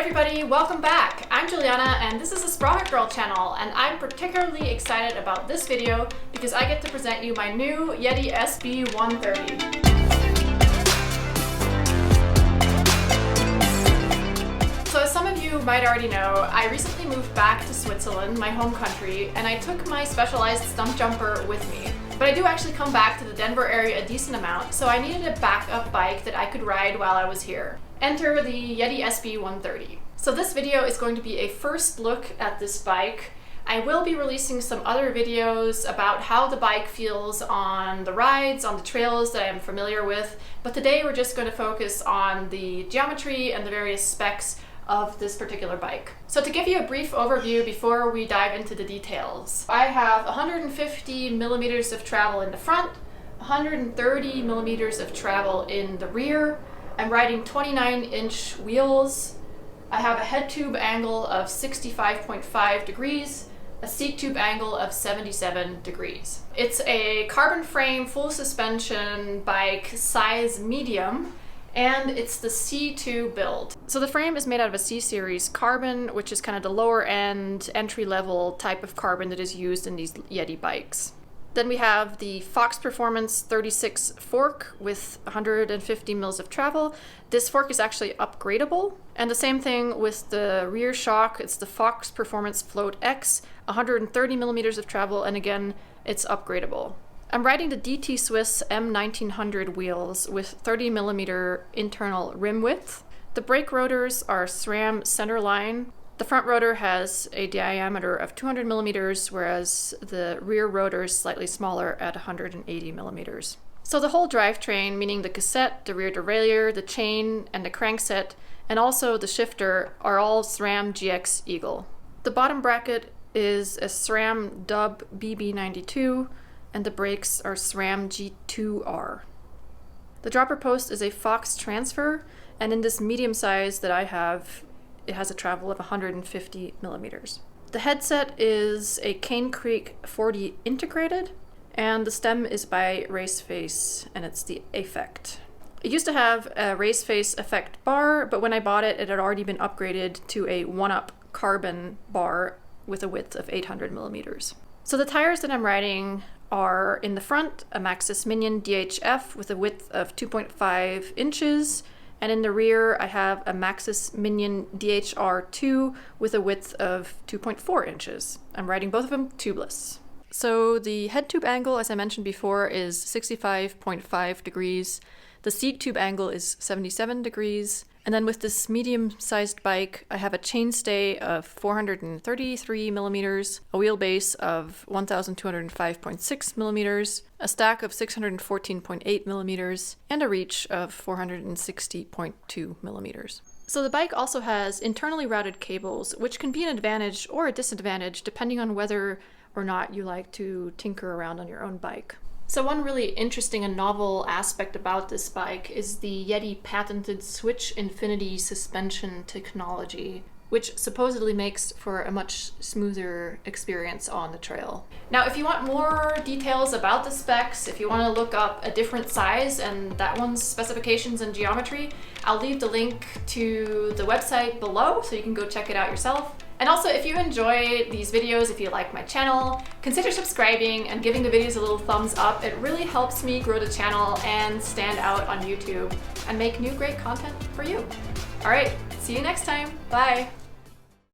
everybody, welcome back. I'm Juliana and this is the Sprocket Girl channel, and I'm particularly excited about this video because I get to present you my new Yeti SB130. So as some of you might already know, I recently moved back to Switzerland, my home country, and I took my Specialized Stumpjumper with me. But I do actually come back to the Denver area a decent amount, so I needed a backup bike that I could ride while I was here. Enter the Yeti SB130. So this video is going to be a first look at this bike. I will be releasing some other videos about how the bike feels on the rides, on the trails that I am familiar with, but today we're just going to focus on the geometry and the various specs of this particular bike. So to give you a brief overview before we dive into the details, I have 150 millimeters of travel in the front, 130 millimeters of travel in the rear. I'm riding 29-inch wheels. I have a head tube angle of 65.5 degrees, a seat tube angle of 77 degrees. It's a carbon frame full suspension bike, size medium, and it's the C2 build. So the frame is made out of a C-series carbon, which is kind of the lower end, entry-level type of carbon that is used in these Yeti bikes. Then we have the Fox Performance 36 fork with 150 mils of travel. This fork is actually upgradable. And the same thing with the rear shock. It's the Fox Performance Float X, 130 millimeters of travel, and again, it's upgradable. I'm riding the DT Swiss M1900 wheels with 30 millimeter internal rim width. The brake rotors are SRAM centerline. The front rotor has a diameter of 200 millimeters, whereas the rear rotor is slightly smaller at 180 millimeters. So the whole drivetrain, meaning the cassette, the rear derailleur, the chain, and the crankset, and also the shifter, are all SRAM GX Eagle. The bottom bracket is a SRAM Dub BB92, and the brakes are SRAM G2R. The dropper post is a Fox Transfer, and in this medium size that I have, it has a travel of 150 millimeters. The headset is a Cane Creek 40 integrated, and the stem is by Raceface, and it's the Effect. It used to have a Raceface Effect bar, but when I bought it, it had already been upgraded to a 1-up carbon bar with a width of 800 millimeters. So the tires that I'm riding are in the front, a Maxxis Minion DHF with a width of 2.5 inches, and in the rear, I have a Maxxis Minion DHR2 with a width of 2.4 inches. I'm riding both of them tubeless. So the head tube angle, as I mentioned before, is 65.5 degrees. The seat tube angle is 77 degrees. And then with this medium-sized bike, I have a chainstay of 433 millimeters, a wheelbase of 1,205.6 millimeters, a stack of 614.8 millimeters, and a reach of 460.2 millimeters. So the bike also has internally routed cables, which can be an advantage or a disadvantage depending on whether or not you like to tinker around on your own bike. So one really interesting and novel aspect about this bike is the Yeti patented Switch Infinity suspension technology, which supposedly makes for a much smoother experience on the trail. Now, if you want more details about the specs, if you want to look up a different size and that one's specifications and geometry, I'll leave the link to the website below so you can go check it out yourself. And also, if you enjoy these videos, if you like my channel, consider subscribing and giving the videos a little thumbs up. It really helps me grow the channel and stand out on YouTube and make new great content for you. All right, see you next time. Bye.